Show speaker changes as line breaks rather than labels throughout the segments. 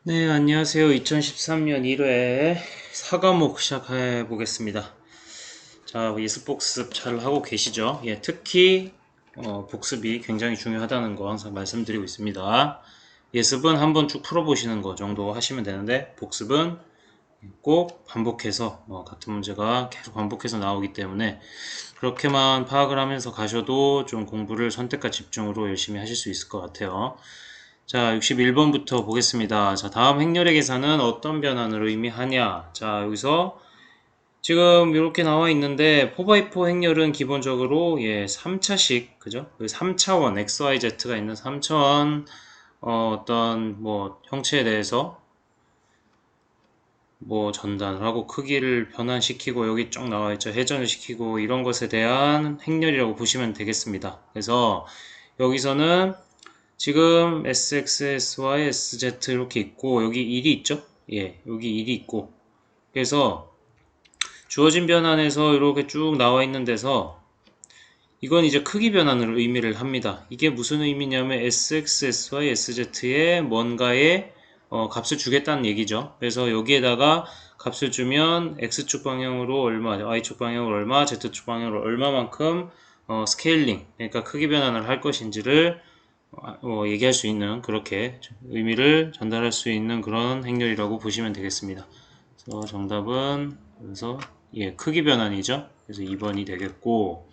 네, 안녕하세요. 2013년 1회 4과목 시작해 보겠습니다. 자, 예습 복습 잘 하고 계시죠? 예, 특히 복습이 굉장히 중요하다는 거 항상 말씀드리고 있습니다. 예습은 한번 쭉 풀어보시는 거 정도 하시면 되는데 복습은 꼭 반복해서 같은 문제가 계속 반복해서 나오기 때문에 그렇게만 파악을 하면서 가셔도 좀 공부를 선택과 집중으로 열심히 하실 수 있을 것 같아요. 자, 61번부터 보겠습니다. 자, 다음 행렬의 계산은 어떤 변환을 의미하냐? 자, 여기서 지금 이렇게 나와 있는데 4x4 행렬은 기본적으로 3차식, 그죠? 그 3차원 XYZ가 있는 3차원 어떤 뭐 형체에 대해서 뭐 전단을 하고 크기를 변환시키고 여기 쭉 나와 있죠. 회전을 시키고 이런 것에 대한 행렬이라고 보시면 되겠습니다. 그래서 여기서는 지금 SX, SY, SZ 이렇게 있고 여기 1이 있죠? 예, 여기 1이 있고 그래서 주어진 변환에서 이렇게 쭉 나와 있는 데서 이건 이제 크기 변환을 의미를 합니다. 이게 무슨 의미냐면 SX, SY, SZ에 뭔가의 값을 주겠다는 얘기죠. 그래서 여기에다가 값을 주면 X축 방향으로 얼마, Y축 방향으로 얼마, Z축 방향으로 얼마만큼 스케일링, 그러니까 크기 변환을 할 것인지를 얘기할 수 있는 그렇게 의미를 전달할 수 있는 그런 행렬이라고 보시면 되겠습니다. 그래서 정답은 그래서 크기 변환이죠. 그래서 2번이 되겠고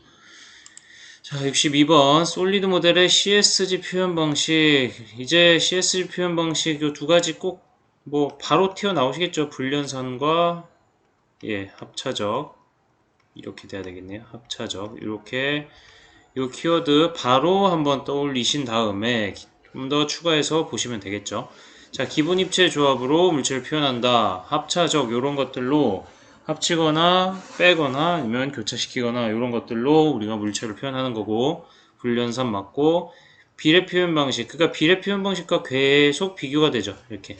자 62번 솔리드 모델의 CSG 표현 방식 이제 CSG 표현 방식 이 두 가지 꼭 뭐 바로 튀어나오시겠죠. 불연산과 합차적 이렇게 돼야 되겠네요. 합차적 이렇게 이 키워드 바로 한번 떠올리신 다음에 좀 더 추가해서 보시면 되겠죠. 자, 기본 입체 조합으로 물체를 표현한다. 합차적 이런 것들로 합치거나 빼거나 아니면 교차시키거나 이런 것들로 우리가 물체를 표현하는 거고 불연산 맞고 비례 표현 방식 그러니까 비례 표현 방식과 계속 비교가 되죠. 이렇게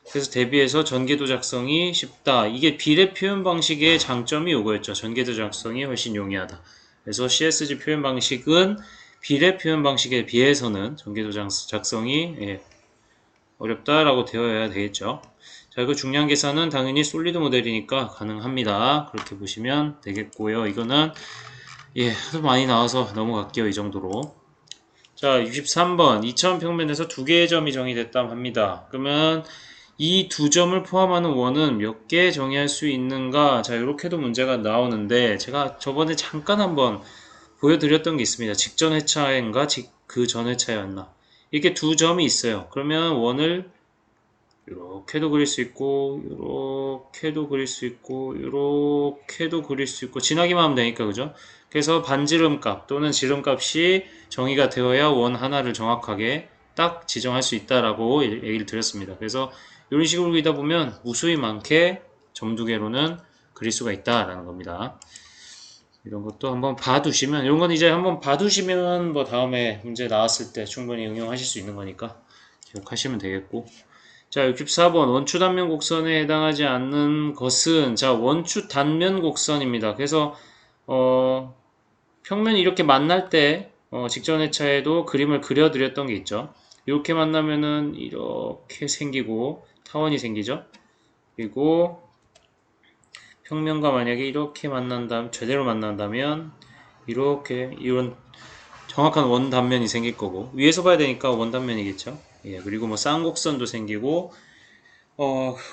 그래서 대비해서 전개도 작성이 쉽다. 이게 비례 표현 방식의 장점이 이거였죠. 전개도 작성이 훨씬 용이하다. 그래서 CSG 표현 방식은 비례 표현 방식에 비해서는 전개도 작성이 어렵다라고 되어야 되겠죠. 자, 그 중량 계산은 당연히 솔리드 모델이니까 가능합니다. 그렇게 보시면 되겠고요. 이거는 하도 많이 나와서 넘어갈게요. 이 정도로. 자, 63번 2차원 평면에서 두 개의 점이 정의됐다고 합니다. 그러면 이 두 점을 포함하는 원은 몇 개 정의할 수 있는가? 자, 이렇게도 문제가 나오는데 제가 저번에 잠깐 한번 보여드렸던 게 있습니다. 직전 회차인가 그 전 회차였나? 이렇게 두 점이 있어요. 그러면 원을 이렇게도 그릴 수 있고 이렇게도 그릴 수 있고 이렇게도 그릴 수 있고 지나기만 하면 되니까 그죠? 그래서 반지름값 또는 지름값이 정의가 되어야 원 하나를 정확하게 딱 지정할 수 있다라고 얘기를 드렸습니다. 그래서 이런 식으로 그리다 보면 무수히 많게 점 두 개로는 그릴 수가 있다라는 겁니다. 이런 것도 한번 봐두시면 이런 건 이제 한번 봐두시면 뭐 다음에 문제 나왔을 때 충분히 응용하실 수 있는 거니까 기억하시면 되겠고 자, 64번 원추 단면 곡선에 해당하지 않는 것은 자, 원추 단면 곡선입니다. 그래서 평면이 이렇게 만날 때 직전 회차에도 그림을 그려드렸던 게 있죠. 이렇게 만나면은 이렇게 생기고 타원이 생기죠. 그리고 평면과 만약에 이렇게 만난다면 제대로 만난다면 이렇게 이런 정확한 원 단면이 생길 거고 위에서 봐야 되니까 원 단면이겠죠. 그리고 뭐 쌍곡선도 생기고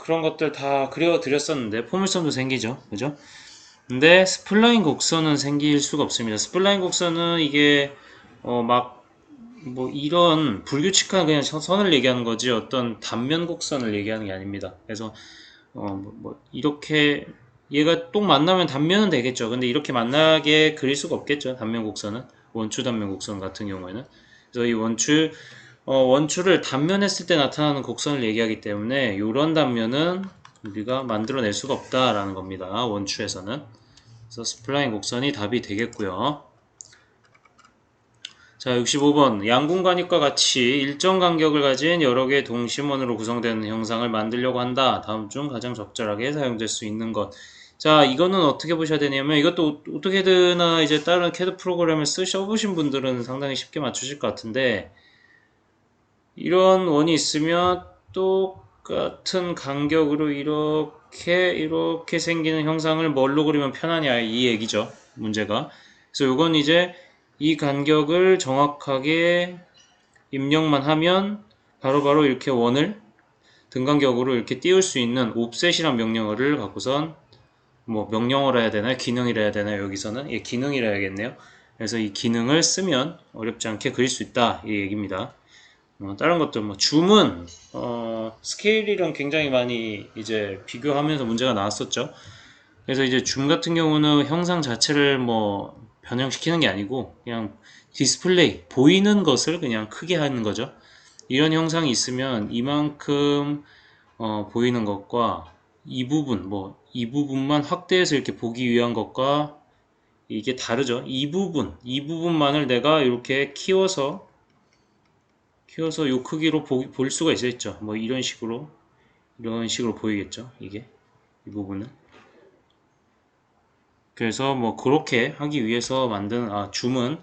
그런 것들 다 그려드렸었는데 포물선도 생기죠. 그죠? 근데 스플라인 곡선은 생길 수가 없습니다. 스플라인 곡선은 이게 막 뭐 이런 불규칙한 그냥 선을 얘기하는 거지 어떤 단면 곡선을 얘기하는 게 아닙니다. 그래서 뭐 이렇게 얘가 똑 만나면 단면은 되겠죠. 근데 이렇게 만나게 그릴 수가 없겠죠. 단면 곡선은 원추 단면 곡선 같은 경우에는 그래서 이 원추를 단면했을 때 나타나는 곡선을 얘기하기 때문에 이런 단면은 우리가 만들어낼 수가 없다라는 겁니다. 원추에서는. 그래서 스플라인 곡선이 답이 되겠고요. 자, 65번. 양궁관익과 같이 일정 간격을 가진 여러 개의 동심원으로 구성되는 형상을 만들려고 한다. 다음 중 가장 적절하게 사용될 수 있는 것. 자, 이거는 어떻게 보셔야 되냐면 이것도 오토캐드나 이제 다른 캐드 프로그램을 쓰셔보신 분들은 상당히 쉽게 맞추실 것 같은데 이런 원이 있으면 똑같은 간격으로 이렇게 생기는 형상을 뭘로 그리면 편하냐 이 얘기죠. 문제가. 그래서 요건 이제 이 간격을 정확하게 입력만 하면 바로바로 이렇게 원을 등간격으로 이렇게 띄울 수 있는 옵셋이란 명령어를 갖고선 뭐 명령어라 해야 되나요? 기능이라 해야 되나요? 여기서는 예, 기능이라 해야겠네요. 그래서 이 기능을 쓰면 어렵지 않게 그릴 수 있다 이 얘기입니다. 다른 것들 뭐 줌은 스케일이랑 굉장히 많이 이제 비교하면서 문제가 나왔었죠. 그래서 이제 줌 같은 경우는 형상 자체를 뭐 변형시키는 게 아니고 그냥 디스플레이 보이는 것을 그냥 크게 하는 거죠. 이런 형상이 있으면 이만큼 보이는 것과 이 부분 이 부분만 확대해서 이렇게 보기 위한 것과 이게 다르죠. 이 부분만을 내가 이렇게 키워서 이 크기로 볼 수가 있었죠. 뭐 이런 식으로 보이겠죠. 이게 이 부분은. 그래서 뭐 그렇게 하기 위해서 만든 줌은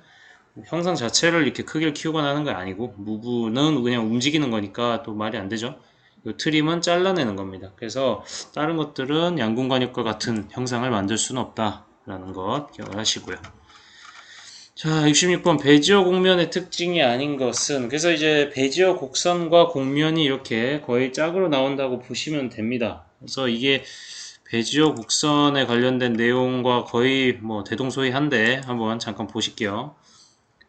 형상 자체를 이렇게 크기를 키우거나 하는 게 아니고 무브는 그냥 움직이는 거니까 또 말이 안 되죠. 이 트림은 잘라내는 겁니다. 그래서 다른 것들은 양궁관역과 같은 형상을 만들 수는 없다라는 것 기억을 하시고요. 자, 66번 베지어 곡면의 특징이 아닌 것은 그래서 이제 베지어 곡선과 곡면이 이렇게 거의 짝으로 나온다고 보시면 됩니다. 그래서 이게 베지어 곡선에 관련된 내용과 거의 뭐 대동소이한데 한번 잠깐 보실게요.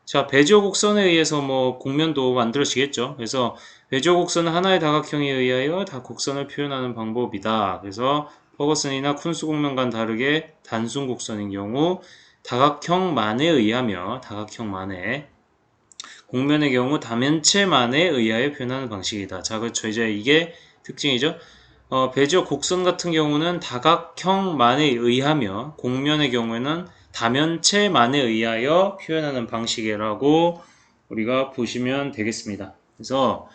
자, 베지어 곡선에 의해서 뭐 곡면도 만들어지겠죠. 그래서 베지어 곡선은 하나의 다각형에 의하여 곡선을 표현하는 방법이다. 그래서 퍼거슨이나 쿤스 곡면과는 다르게 단순 곡선인 경우 다각형만에 의하며 곡면의 경우 다면체만에 의하여 표현하는 방식이다. 자, 그렇죠. 이제 이게 특징이죠. 베지어 곡선 같은 경우는 다각형만에 의하며 곡면의 경우에는 다면체만에 의하여 표현하는 방식이라고 우리가 보시면 되겠습니다. 그래서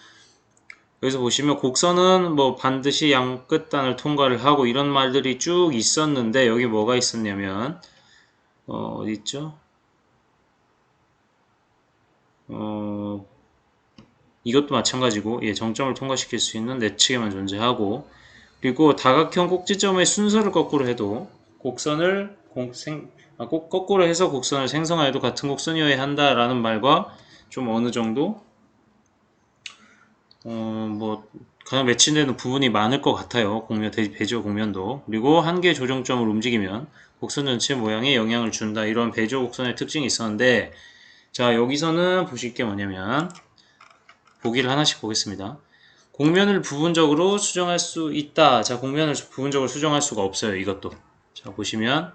여기서 보시면 곡선은 뭐 반드시 양 끝단을 통과를 하고 이런 말들이 쭉 있었는데 여기 뭐가 있었냐면 어디 있죠? 이것도 마찬가지고 정점을 통과시킬 수 있는 내측에만 존재하고 그리고 다각형 꼭지점의 순서를 거꾸로 해도 곡선을 꼭 거꾸로 해서 곡선을 생성하여도 같은 곡선이어야 한다라는 말과 좀 어느 정도 뭐 가장 매치되는 부분이 많을 것 같아요. 베지어 곡면도. 그리고 한 개의 조정점을 움직이면 곡선 전체 모양에 영향을 준다. 이런 베지어 곡선의 특징이 있었는데 자, 여기서는 보실 게 뭐냐면 보기를 하나씩 보겠습니다. 곡면을 부분적으로 수정할 수 있다. 자, 곡면을 부분적으로 수정할 수가 없어요. 이것도. 자, 보시면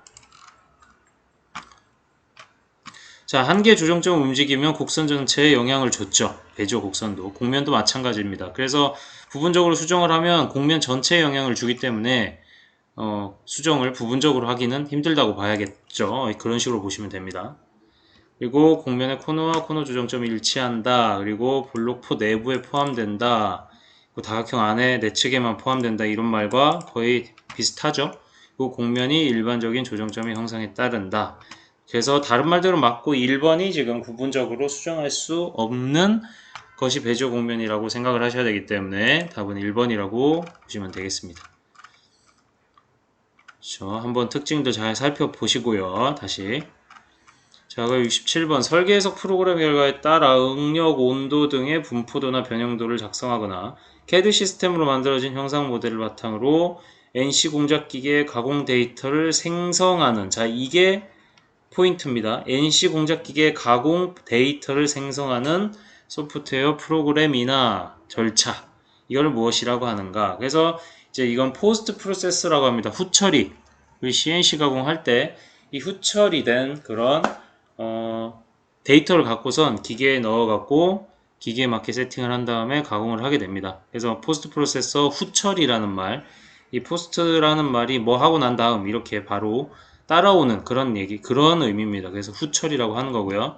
자, 한 개 조정점을 움직이면 곡선 전체에 영향을 줬죠. 베지어 곡선도. 곡면도 마찬가지입니다. 그래서 부분적으로 수정을 하면 곡면 전체에 영향을 주기 때문에 수정을 부분적으로 하기는 힘들다고 봐야겠죠. 그런 식으로 보시면 됩니다. 그리고 곡면의 코너와 코너 조정점이 일치한다. 그리고 블록포 내부에 포함된다. 다각형 안에 내측에만 포함된다. 이런 말과 거의 비슷하죠. 그리고 곡면이 일반적인 조정점의 형상에 따른다. 그래서 다른 말대로 맞고 1번이 지금 부분적으로 수정할 수 없는 것이 베지어 곡면이라고 생각을 하셔야 되기 때문에 답은 1번이라고 보시면 되겠습니다. 한번 특징도 잘 살펴보시고요. 다시. 자, 그럼 67번 설계 해석 프로그램 결과에 따라 응력, 온도 등의 분포도나 변형도를 작성하거나 CAD 시스템으로 만들어진 형상 모델을 바탕으로 NC 공작기계의 가공 데이터를 생성하는 자, 이게 포인트입니다. NC 공작기계의 가공 데이터를 생성하는 소프트웨어 프로그램이나 절차 이걸 무엇이라고 하는가. 그래서 이제 이건 포스트 프로세스라고 합니다. 후처리. 우리 CNC 가공할 때 이 후처리된 그런 데이터를 갖고선 기계에 넣어갖고 기계에 맞게 세팅을 한 다음에 가공을 하게 됩니다. 그래서 포스트 프로세서 후처리라는 말, 이 포스트라는 말이 뭐 하고 난 다음 이렇게 바로 따라오는 그런 그런 의미입니다. 그래서 후처리라고 하는 거고요.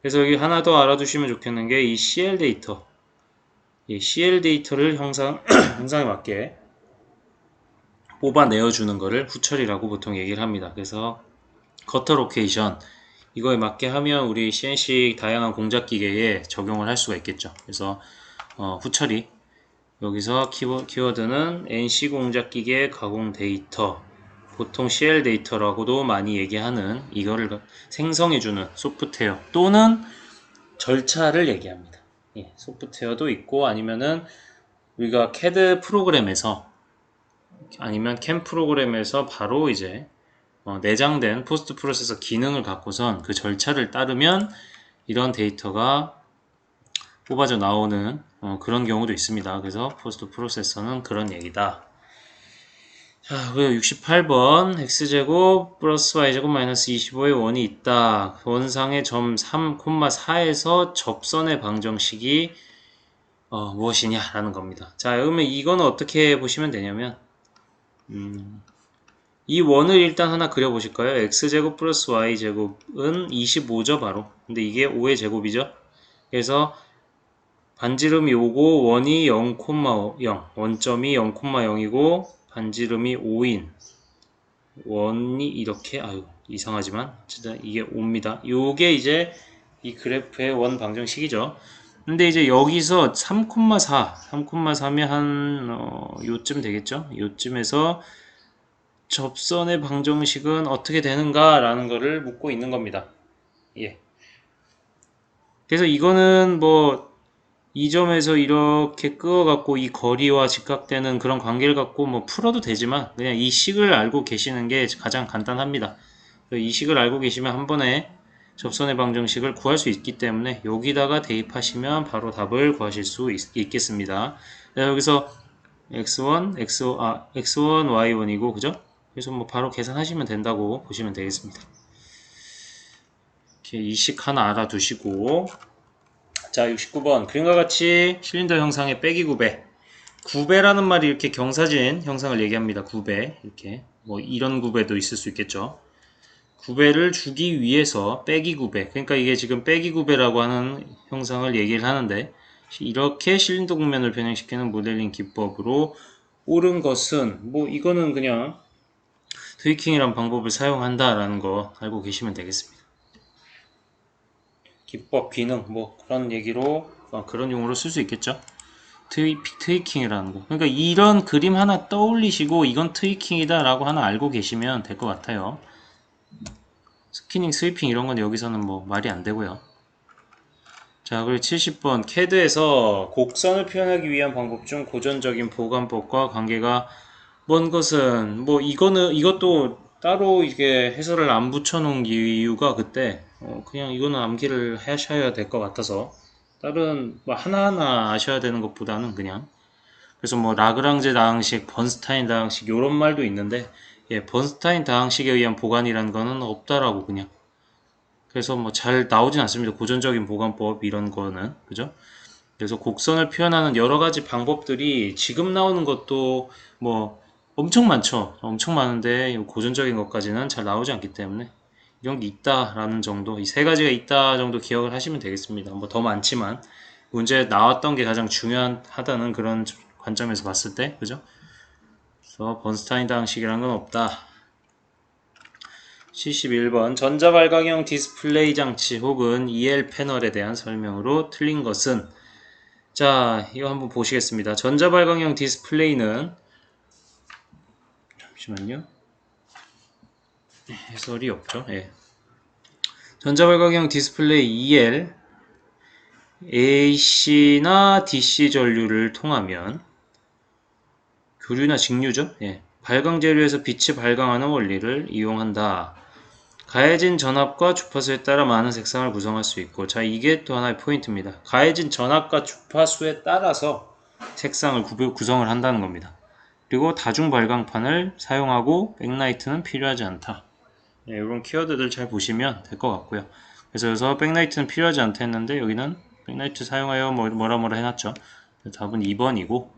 그래서 여기 하나 더 알아두시면 좋겠는 게 이 CL 데이터, 이 CL 데이터를 형상에 맞게 뽑아내어주는 거를 후처리라고 보통 얘기를 합니다. 그래서 커터 로케이션 이거에 맞게 하면 우리 CNC 다양한 공작 기계에 적용을 할 수가 있겠죠. 그래서 후처리 여기서 키워드는 NC 공작기계 가공 데이터, 보통 CL 데이터라고도 많이 얘기하는 이거를 생성해주는 소프트웨어 또는 절차를 얘기합니다. 예, 소프트웨어도 있고 아니면은 우리가 CAD 프로그램에서 아니면 CAM 프로그램에서 바로 이제 내장된 포스트 프로세서 기능을 갖고선 그 절차를 따르면 이런 데이터가 뽑아져 나오는 그런 경우도 있습니다. 그래서 포스트 프로세서는 그런 얘기다. 자, 그리고 68번 x제곱 플러스 y제곱 마이너스 25의 원이 있다. 원상의 점 3,4에서 접선의 방정식이 무엇이냐라는 겁니다. 자, 그러면 이거는 어떻게 보시면 되냐면 이 원을 일단 하나 그려보실까요? x제곱 플러스 y제곱은 25죠 바로. 근데 이게 5의 제곱이죠. 그래서 반지름이 5고 원이 0,0 원점이 0,0이고 반지름이 5인 원이 이렇게 이상하지만 어쨌든 이게 5입니다. 요게 이제 이 그래프의 원 방정식이죠. 근데 이제 여기서 3,4면 한 요쯤 되겠죠? 요쯤에서 접선의 방정식은 어떻게 되는가 라는 거를 묻고 있는 겁니다. 예. 그래서 이거는 뭐 이 점에서 이렇게 끄어갖고 이 거리와 직각되는 그런 관계를 갖고 뭐 풀어도 되지만 그냥 이 식을 알고 계시는 게 가장 간단합니다. 이 식을 알고 계시면 한 번에 접선의 방정식을 구할 수 있기 때문에 여기다가 대입하시면 바로 답을 구하실 수 있겠습니다. 여기서 x1, x1, y1이고 그죠? 그래서 뭐 바로 계산하시면 된다고 보시면 되겠습니다. 이렇게 이 식 하나 알아두시고 자 69번 그림과 같이 실린더 형상의 빼기 9배 9배라는 말이 이렇게 경사진 형상을 얘기합니다. 9배 이렇게 뭐 이런 9배도 있을 수 있겠죠. 9배를 주기 위해서 빼기 9배 그러니까 이게 지금 빼기 9배라고 하는 형상을 얘기를 하는데 이렇게 실린더 국면을 변형시키는 모델링 기법으로 옳은 것은 뭐 이거는 그냥 트위킹이란 방법을 사용한다라는 거 알고 계시면 되겠습니다. 기법, 기능 뭐 그런 얘기로 그런 용어로 쓸 수 있겠죠. 트위킹이라는 거. 그러니까 이런 그림 하나 떠올리시고 이건 트위킹이다 라고 하나 알고 계시면 될 것 같아요. 스키닝, 스위핑 이런 건 여기서는 뭐 말이 안 되고요. 자, 그리고 70번 CAD에서 곡선을 표현하기 위한 방법 중 고전적인 보관법과 관계가 먼 것은 뭐 이것도 따로 이게 해설을 안 붙여놓은 이유가 그때 그냥 이거는 암기를 하셔야 될 것 같아서 다른 뭐 하나하나 아셔야 되는 것보다는 그냥 그래서 뭐 라그랑제 다항식, 번스타인 다항식 이런 말도 있는데 예, 번스타인 다항식에 의한 보관이라는 거는 없다라고 그냥 그래서 뭐 잘 나오진 않습니다. 고전적인 보관법 이런 거는 그죠? 그래서 곡선을 표현하는 여러 가지 방법들이 지금 나오는 것도 뭐 엄청 많죠. 엄청 많은데 고전적인 것까지는 잘 나오지 않기 때문에 이런 게 있다라는 정도, 이 세 가지가 있다 정도 기억을 하시면 되겠습니다. 뭐 더 많지만 문제에 나왔던 게 가장 중요하다는 그런 관점에서 봤을 때, 그죠? 그래서 번스타인 방식이라는 건 없다. 71번 전자발광형 디스플레이 장치 혹은 EL 패널에 대한 설명으로 틀린 것은 자, 이거 한번 보시겠습니다. 전자발광형 디스플레이는 잠시만요. 해설이 없죠. 예. 전자발광형 디스플레이 EL AC나 DC 전류를 통하면 교류나 직류죠. 예. 발광 재료에서 빛이 발광하는 원리를 이용한다. 가해진 전압과 주파수에 따라 많은 색상을 구성할 수 있고 자 이게 또 하나의 포인트입니다. 가해진 전압과 주파수에 따라서 색상을 구성을 한다는 겁니다. 그리고 다중 발광판을 사용하고 백라이트는 필요하지 않다. 네, 이런 키워드들 잘 보시면 될 것 같고요. 그래서 여기서 백라이트는 필요하지 않다 했는데 여기는 백라이트 사용하여 뭐라 해놨죠. 답은 2번이고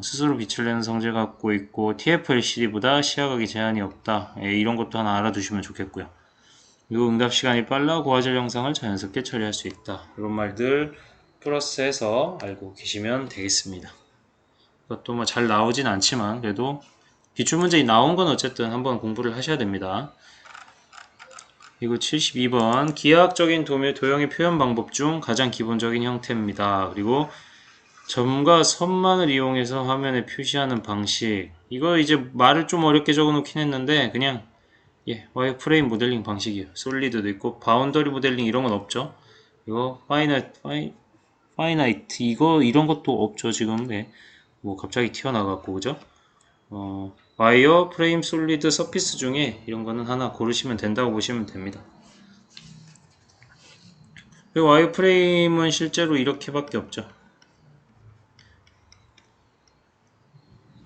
스스로 빛을 내는 성질 갖고 있고 TFLCD보다 시야각이 제한이 없다. 이런 것도 하나 알아두시면 좋겠고요. 그리고 응답 시간이 빨라 고화질 영상을 자연스럽게 처리할 수 있다. 이런 말들 플러스해서 알고 계시면 되겠습니다. 이것도 뭐 잘 나오진 않지만 그래도 기출문제 나온 건 어쨌든 한번 공부를 하셔야 됩니다. 그리고 72번 기하학적인 도형의 표현 방법 중 가장 기본적인 형태입니다. 그리고 점과 선만을 이용해서 화면에 표시하는 방식. 이거 이제 말을 좀 어렵게 적어 놓긴 했는데 그냥 와이어프레임 모델링 방식이에요. 솔리드도 있고 바운더리 모델링 이런 건 없죠. 이거 파이나이트 이거 이런 것도 없죠 지금. 뭐 갑자기 튀어나갔고 그죠? 와이어 프레임 솔리드 서피스 중에 이런 거는 하나 고르시면 된다고 보시면 됩니다. 그리고 와이어 프레임은 실제로 이렇게밖에 없죠.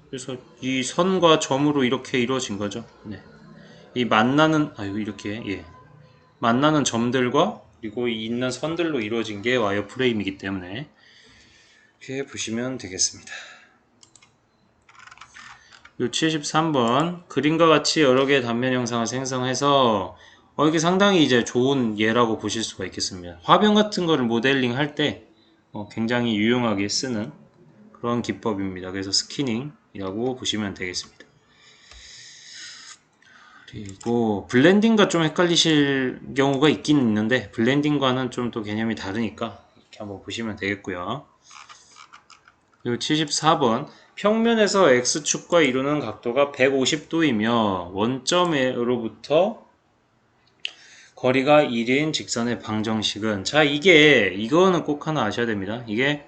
그래서 이 선과 점으로 이렇게 이루어진 거죠. 네. 이 만나는 이렇게 만나는 점들과 그리고 이 있는 선들로 이루어진 게 와이어 프레임이기 때문에 이렇게 보시면 되겠습니다. 요 73번 그림과 같이 여러 개의 단면 영상을 생성해서 이게 상당히 이제 좋은 예라고 보실 수가 있겠습니다. 화병 같은 거를 모델링 할 때 굉장히 유용하게 쓰는 그런 기법입니다. 그래서 스키닝이라고 보시면 되겠습니다. 그리고 블렌딩과 좀 헷갈리실 경우가 있긴 있는데 블렌딩과는 좀 또 개념이 다르니까 이렇게 한번 보시면 되겠고요. 그리고 74번 평면에서 X축과 이루는 각도가 150도이며 원점으로부터 거리가 1인 직선의 방정식은 자 이거는 꼭 하나 아셔야 됩니다. 이게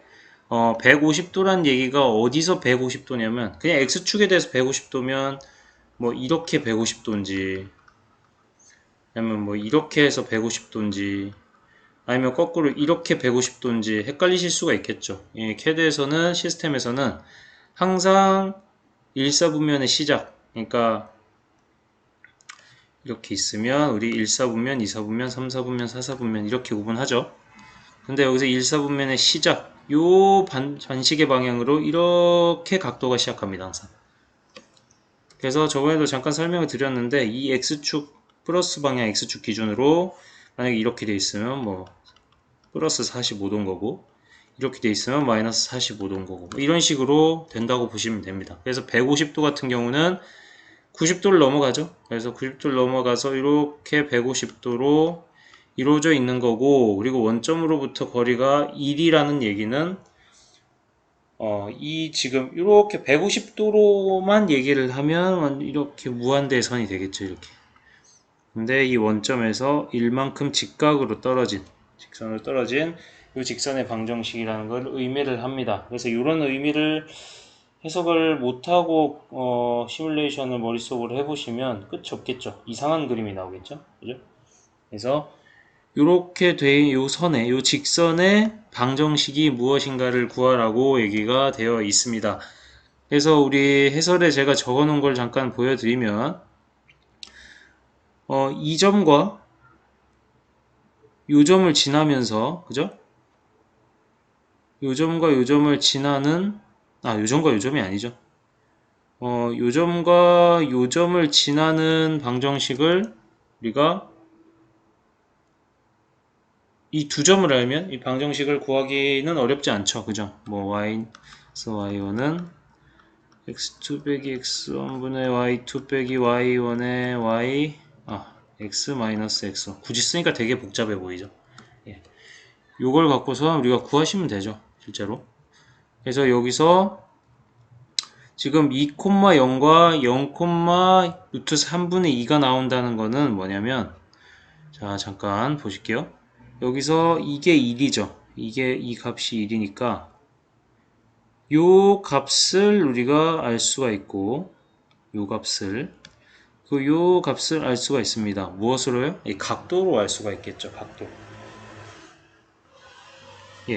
150도란 얘기가 어디서 150도냐면 그냥 X축에 대해서 150도면 뭐 이렇게 150도인지 아니면 뭐 이렇게 해서 150도인지 아니면 거꾸로 이렇게 150도인지 헷갈리실 수가 있겠죠. CAD에서는 시스템에서는 항상 일사분면의 시작 그러니까 이렇게 있으면 우리 1사분면, 2사분면, 3사분면, 4사분면 이렇게 구분하죠. 근데 여기서 1사분면의 시작 요 반식의 방향으로 이렇게 각도가 시작합니다. 항상. 그래서 저번에도 잠깐 설명을 드렸는데 이 X축 플러스 방향 X축 기준으로 만약에 이렇게 돼 있으면 뭐 플러스 45도인 거고 이렇게 돼 있으면 마이너스 45도인 거고 이런 식으로 된다고 보시면 됩니다. 그래서 150도 같은 경우는 90도를 넘어가죠. 그래서 90도를 넘어가서 이렇게 150도로 이루어져 있는 거고 그리고 원점으로부터 거리가 1이라는 얘기는 이 지금 이렇게 150도로만 얘기를 하면 이렇게 무한대선이 되겠죠. 이렇게. 근데 이 원점에서 1만큼 직각으로 떨어진 직선으로 떨어진 이 직선의 방정식이라는 걸 의미를 합니다. 그래서 이런 의미를 해석을 못하고 시뮬레이션을 머릿속으로 해보시면 끝이 없겠죠. 이상한 그림이 나오겠죠. 그죠? 그래서 이렇게 된 이 선에 이 직선의 방정식이 무엇인가를 구하라고 얘기가 되어 있습니다. 그래서 우리 해설에 제가 적어 놓은 걸 잠깐 보여드리면 이 점과 요 점을 지나면서 그죠? 요 점과 요 점을 지나는 요 점과 요 점이 아니죠. 요 점과 요 점을 지나는 방정식을 우리가 이 두 점을 알면 이 방정식을 구하기는 어렵지 않죠. 그죠? 뭐 y1은 x2 빼기 x1분의 y2 빼기 y1의 y x 마이너스 x1 굳이 쓰니까 되게 복잡해 보이죠. 요걸 갖고서 우리가 구하시면 되죠. 실제로. 그래서 여기서 지금 2,0과 0, 루트 3분의 2가 나온다는 거는 뭐냐면 자 잠깐 보실게요. 여기서 이게 1이죠. 이게 이 값이 1이니까 요 값을 우리가 알 수가 있고 요 값을 요 값을 알 수가 있습니다. 무엇으로요? 이 각도로 알 수가 있겠죠. 각도.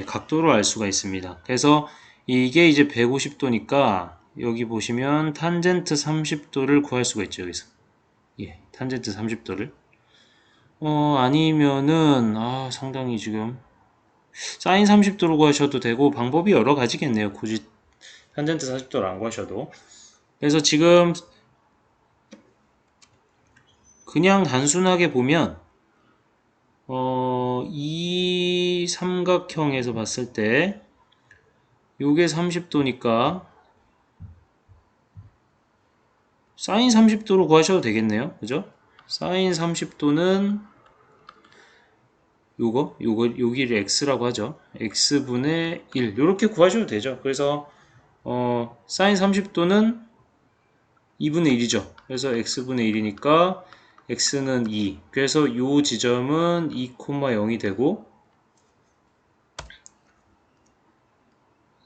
각도로 알 수가 있습니다. 그래서 이게 이제 150도니까 여기 보시면 탄젠트 30도를 구할 수가 있죠. 여기서. 탄젠트 30도를. 아니면은 상당히 지금 사인 30도로 구하셔도 되고 방법이 여러 가지겠네요. 굳이 탄젠트 40도를 안 구하셔도. 그래서 지금 그냥 단순하게 보면 이 삼각형에서 봤을 때 요게 30도니까 사인 30도로 구하셔도 되겠네요. 그죠? 사인 30도는 여기를 x라고 하죠. x분의 1 이렇게 구하셔도 되죠. 그래서 사인 30도는 2분의 1이죠. 그래서 x분의 1이니까 x는 2. 그래서 이 지점은 2, 0이 되고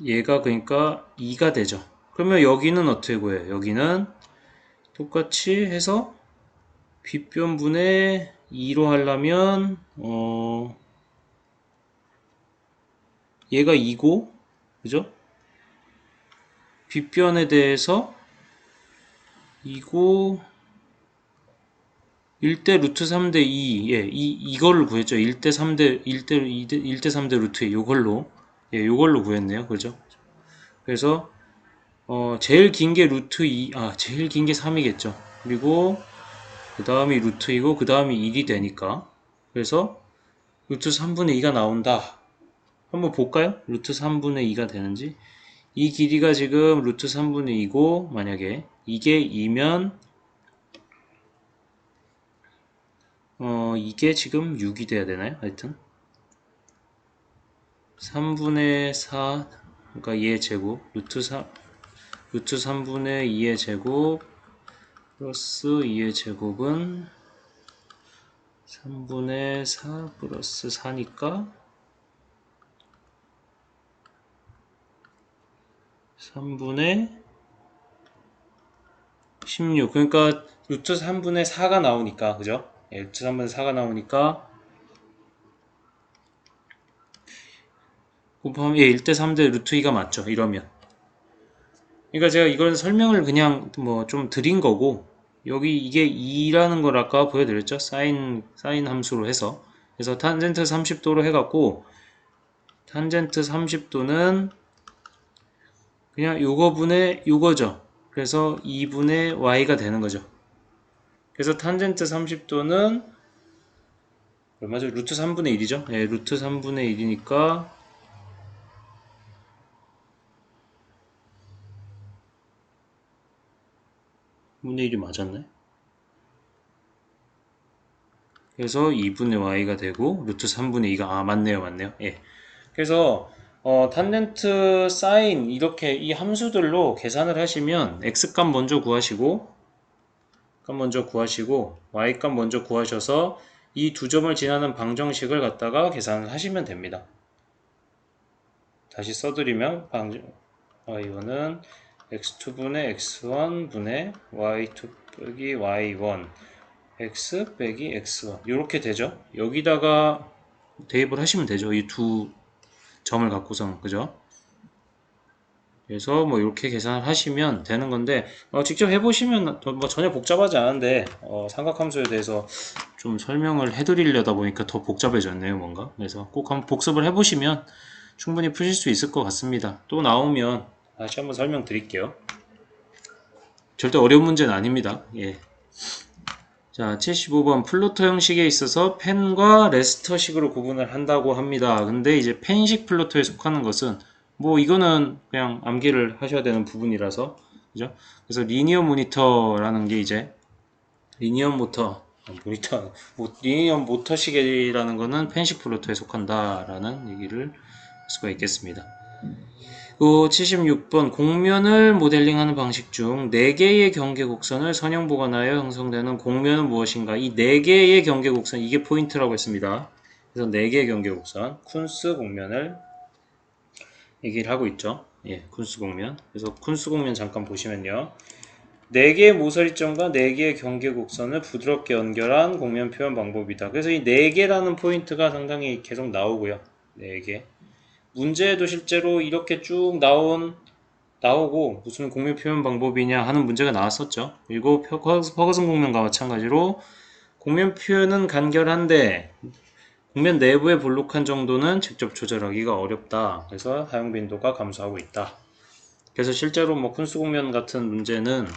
얘가 그러니까 2가 되죠. 그러면 여기는 어떻게 구해요? 여기는 똑같이 해서 빗변분의 2로 하려면 얘가 2고 그죠? 빗변에 대해서 2고 1대 루트 3대 2, 예, 이걸로 구했죠. 1대 3대, 1대 3대 루트 2, 요걸로, 예, 요걸로 구했네요. 그죠? 그래서, 제일 긴 게 루트 2, 제일 긴 게 3이겠죠. 그리고, 그 다음이 루트 2고, 그 다음이 1이 되니까. 그래서, 루트 3분의 2가 나온다. 한번 볼까요? 루트 3분의 2가 되는지. 이 길이가 지금 루트 3분의 2고, 만약에, 이게 2면, 이게 지금 6이 돼야 되나요? 하여튼. 3분의 4, 그러니까 2의 제곱, 루트 3분의 2의 제곱, 플러스 2의 제곱은 3분의 4 플러스 4니까 3분의 16. 그러니까 루트 3분의 4가 나오니까, 그죠? 예, 루트 3분의 4가 나오니까 곱하면 1대 3대 루트 2가 맞죠? 이러면. 그러니까 제가 이걸 설명을 그냥 뭐 좀 드린 거고, 여기 이게 2라는 걸 아까 보여드렸죠? 사인 함수로 해서. 그래서 탄젠트 30도로 해갖고, 탄젠트 30도는 그냥 요거분의 요거죠. 그래서 2분의 y가 되는 거죠. 그래서 탄젠트 30도는 얼마죠? 루트 3분의 1이죠? 예, 루트 3분의 1이니까 분의 1이 맞았네. 그래서 2분의 y가 되고 루트 3분의 2가 맞네요. 예. 그래서 탄젠트 사인 이렇게 이 함수들로 계산을 하시면 x값 먼저 구하시고 y값 먼저 구하셔서 이 두 점을 지나는 방정식을 갖다가 계산을 하시면 됩니다. 다시 써드리면 y1은 x2분의 x1분의 y2 빼기 y1 x 빼기 x1 이렇게 되죠. 여기다가 대입을 하시면 되죠. 이 두 점을 갖고서는 그죠? 그래서 뭐 이렇게 계산을 하시면 되는 건데 직접 해보시면 뭐 전혀 복잡하지 않은데 삼각함수에 대해서 좀 설명을 해드리려다 보니까 더 복잡해졌네요 뭔가. 그래서 꼭 한번 복습을 해보시면 충분히 푸실 수 있을 것 같습니다. 또 나오면 다시 한번 설명드릴게요. 절대 어려운 문제는 아닙니다. 예. 자, 75번 플로터 형식에 있어서 펜과 레스터식으로 구분을 한다고 합니다. 근데 이제 펜식 플로터에 속하는 것은 뭐 이거는 그냥 암기를 하셔야 되는 부분이라서 그죠? 그래서 리니어 모니터라는 게 이제 리니어 모터식이라는 거는 펜식 플로터에 속한다라는 얘기를 할 수가 있겠습니다. 76번 공면을 모델링하는 방식 중 4개의 경계곡선을 선형 보관하여 형성되는 공면은 무엇인가? 이 4개의 경계곡선 이게 포인트라고 했습니다. 그래서 4개의 경계곡선 쿤스 공면을 얘기를 하고 있죠. 예, 쿤스 공면. 그래서 쿤스 공면 잠깐 보시면요. 4개의 모서리점과 4개의 경계곡선을 부드럽게 연결한 공면 표현 방법이다. 그래서 이 4개라는 포인트가 상당히 계속 나오고요. 4개. 문제에도 실제로 이렇게 쭉 나오고 무슨 공면 표현 방법이냐 하는 문제가 나왔었죠. 그리고 퍼거슨 공면과 마찬가지로 공면 표현은 간결한데 공면 내부의 볼록한 정도는 직접 조절하기가 어렵다. 그래서 사용 빈도가 감소하고 있다. 그래서 실제로 뭐 쿤스 공면 같은 문제는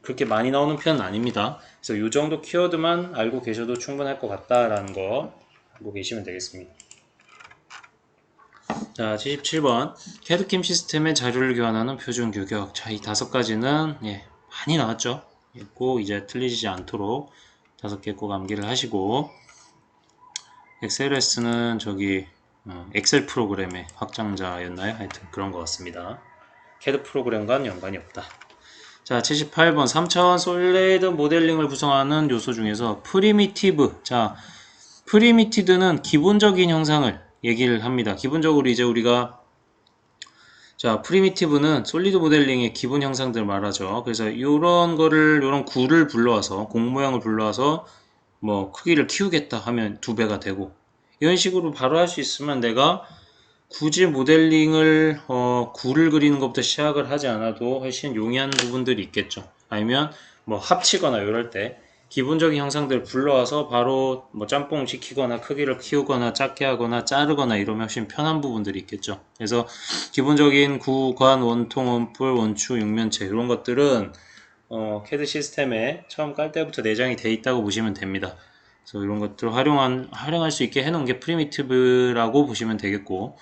그렇게 많이 나오는 편은 아닙니다. 그래서 이 정도 키워드만 알고 계셔도 충분할 것 같다라는 거 알고 계시면 되겠습니다. 자, 77번. 캐드캠 시스템의 자료를 교환하는 표준 규격. 자, 이 5가지는 많이 나왔죠. 꼭 이제 틀리지 않도록 5개 꼭 암기를 하시고 XLS는 저기 엑셀 프로그램의 확장자였나요? 하여튼 그런 것 같습니다. CAD 프로그램과는 연관이 없다. 자, 78번 3차원 솔리드 모델링을 구성하는 요소 중에서 프리미티브. 자, 프리미티드는 기본적인 형상을 얘기를 합니다. 기본적으로 이제 우리가 자, 프리미티브는 솔리드 모델링의 기본 형상들 말하죠. 그래서 요런 구를 불러와서 공 모양을 불러와서 뭐 크기를 키우겠다 하면 2배가 되고 이런 식으로 바로 할 수 있으면 내가 굳이 모델링을 구를 그리는 것부터 시작을 하지 않아도 훨씬 용이한 부분들이 있겠죠. 아니면 뭐 합치거나 이럴 때 기본적인 형상들을 불러와서 바로 뭐 짬뽕 시키거나 크기를 키우거나 작게 하거나 자르거나 이러면 훨씬 편한 부분들이 있겠죠. 그래서 기본적인 구, 관, 원통, 원뿔, 원추, 육면체 이런 것들은 CAD 시스템에 처음 깔 때부터 내장이 돼 있다고 보시면 됩니다. 그래서 이런 것들을 활용할 수 있게 해놓은 게 프리미티브라고 보시면 되겠고,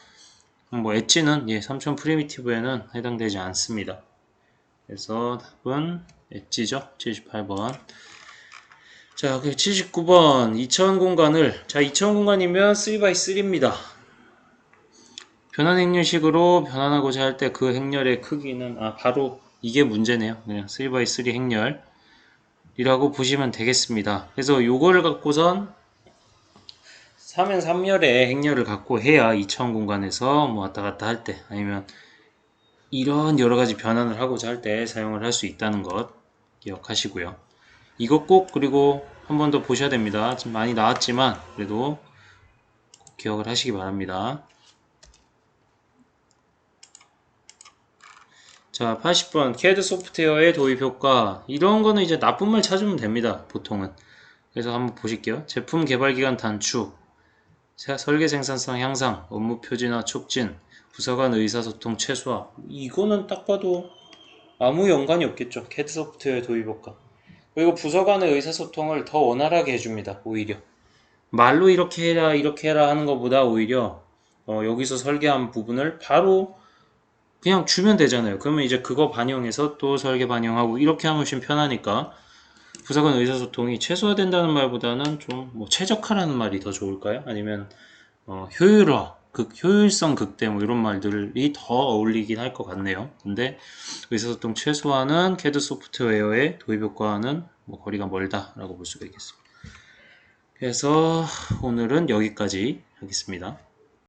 뭐 엣지는 3000 프리미티브에는 해당되지 않습니다. 그래서 답은 엣지죠. 78번. 자, 79번 2차원 공간을 2차원 공간이면 3x3입니다. 변환 행렬식으로 변환하고자 할 때 그 행렬의 크기는 바로 이게 문제네요. 그냥 3x3 행렬이라고 보시면 되겠습니다. 그래서 요거를 갖고선 3면 3열의 행렬을 갖고 해야 2차원 공간에서 뭐 왔다 갔다 할 때 아니면 이런 여러 가지 변환을 하고자 할 때 사용을 할 수 있다는 것 기억하시고요. 이것 꼭 그리고 한 번 더 보셔야 됩니다. 좀 많이 나왔지만 그래도 꼭 기억을 하시기 바랍니다. 자, 80번 CAD 소프트웨어의 도입 효과. 이런 거는 이제 나쁜 말 찾으면 됩니다. 보통은. 그래서 한번 보실게요. 제품 개발 기간 단축, 설계 생산성 향상, 업무 표준화 촉진, 부서 간 의사소통 최소화. 이거는 딱 봐도 아무 연관이 없겠죠. CAD 소프트웨어 도입 효과. 그리고 부서 간의 의사소통을 더 원활하게 해줍니다. 오히려. 말로 이렇게 해라 하는 것보다 오히려 여기서 설계한 부분을 바로 그냥 주면 되잖아요. 그러면 이제 그거 반영해서 또 설계 반영하고 이렇게 하면 훨씬 편하니까 부서 간 의사소통이 최소화된다는 말보다는 좀 뭐 최적화라는 말이 더 좋을까요? 아니면 효율화, 효율성 극대 뭐 이런 말들이 더 어울리긴 할 것 같네요. 근데 의사소통 최소화는 CAD 소프트웨어의 도입 효과는 뭐 거리가 멀다라고 볼 수가 있겠습니다. 그래서 오늘은 여기까지 하겠습니다.